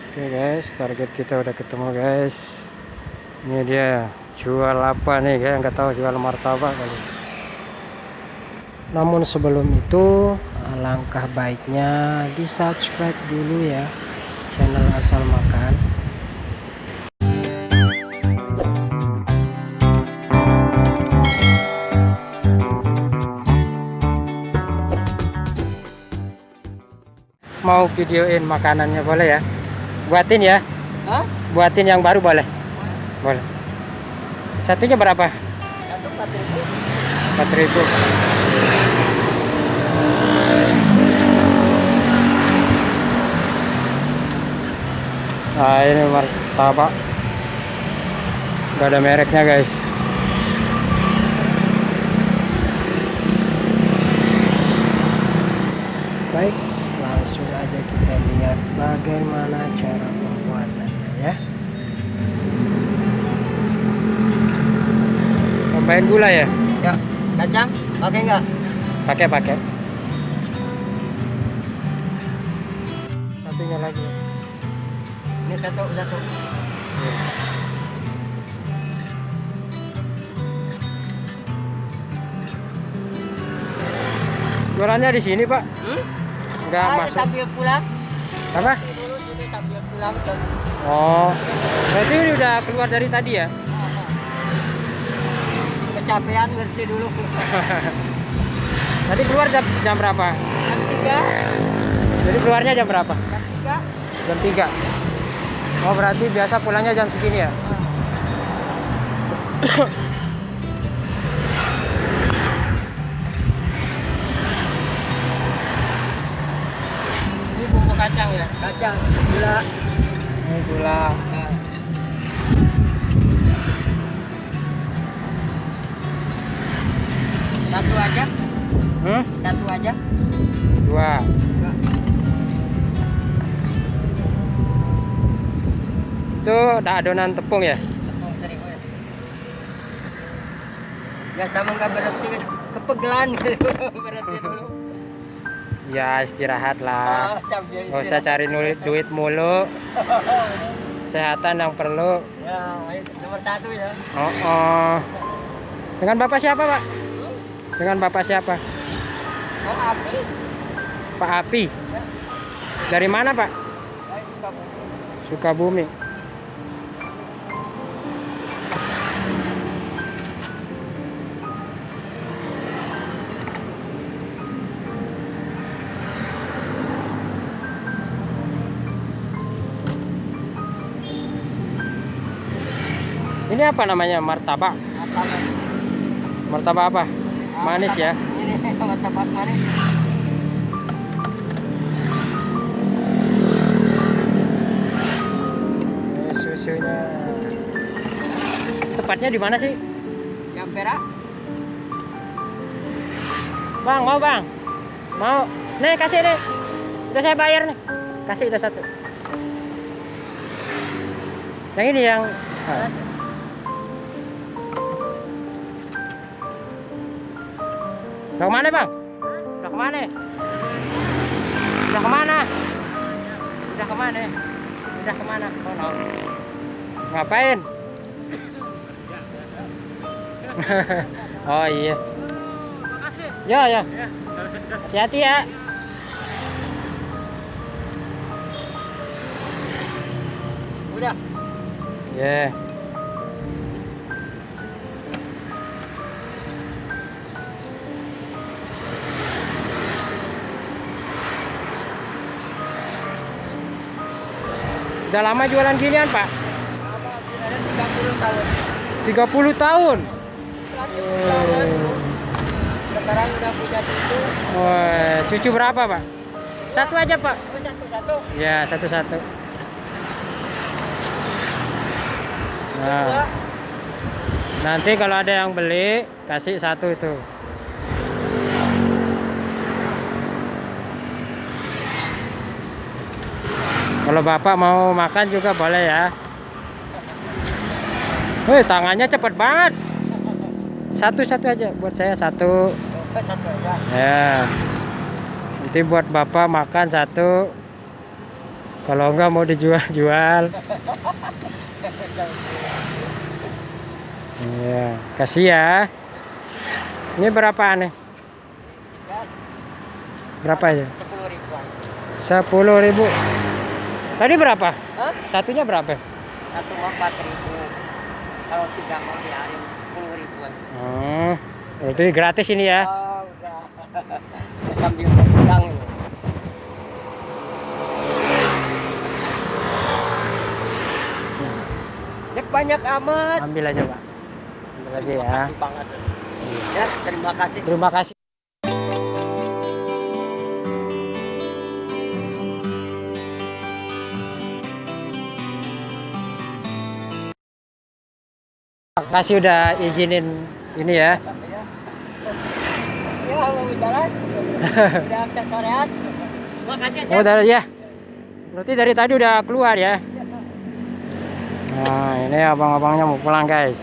Oke guys, target kita udah ketemu guys. Ini dia jual apa nih, kayak nggak tahu, jual martabak kali. Namun sebelum itu alangkah baiknya di subscribe dulu ya channel Asal Makan. Mau videoin makanannya boleh ya? Buatin ya? Hah? Buatin yang baru boleh? Boleh. Satunya berapa? Satu 4.000. 4.000. Nah ini martabak, gak ada mereknya guys. Baik, langsung aja kita lihat bagaimana cara pembuatannya ya. Tambahin gula ya? Ya, kacang pakai enggak? Pakai. Satunya lagi. Ini satu. Jualannya di sini Pak? Enggak masuk. Sambil pulang. Apa? Dulu sini sambil pulang tuh. Oh, berarti ini udah keluar dari tadi ya? Kecapean ngerti dulu. Tadi keluar jam berapa? Jam 3. Jadi keluarnya jam berapa? Jam 3. Jam 3. Oh berarti biasa pulangnya jam segini ya? Ini bumbu kacang ya? Kacang, gula. Ini gula. Nah. Satu aja. Satu aja. 2. Itu udah adonan tepung ya? Tepung terigu ya. Ya sama nggak berhenti kepegelan berhenti dulu. Ya istirahat lah. Sambil Gak usah cari duit mulu. Kesehatan yang perlu. Ya, nomor 1 ya. Oh. Dengan bapak siapa Pak? Dengan bapak siapa? Oh, api. Pak Api. Ya. Dari mana Pak? Sukabumi. Ini apa namanya? Martabak. Apa? Martabak apa? Manis ya? Ini martabak manis. Ini susunya. Tepatnya di mana sih? Yang perak. Bang, mau bang? Mau? Nih kasih nih. Udah saya bayar nih. Kasih udah 1. Yang ini yang. Udah kemana bang? Udah kemana? Udah kemana? Udah kemana? Udah kemana? Oh no. Ngapain? Oh iya. Makasih. Ya. Hati-hati ya. Udah. Yeah. Udah lama jualan ginian Pak? Lama, ada 30 tahun. 30 tahun? Sekarang udah punya cucu. Oh, cucu berapa Pak? Satu aja Pak? Oh, satu-satu. Ya, satu-satu. Dua. Nah, nanti kalau ada yang beli, kasih 1 itu. Kalau Bapak mau makan juga boleh ya. Tangannya cepet banget. Satu-satu aja buat saya 1. Satu aja. Ya. Nanti buat Bapak makan 1. Kalau enggak mau dijual-jual. Iya, kasih ya. Ini berapa nih? Berapa aja? 10 ribuan. 10.000. Tadi berapa? Hah? Satunya berapa? Satu mau 4.000. Kalau 3 mau diarin 10 ribuan. Oh, berarti gratis ini ya? Oh, udah. Sambil berpegang ini. Dek banyak amat. Ambil aja Pak. Ambil aja ya. Terima kasih banget. Ya, terima kasih. Terima kasih. Terima kasih udah izinin ini ya. Ya. Ya, mau jalan. Udah aksesorean. Terima kasih aja. Oh, ya. Berarti dari tadi udah keluar ya. Nah, ini abang-abangnya mau pulang guys.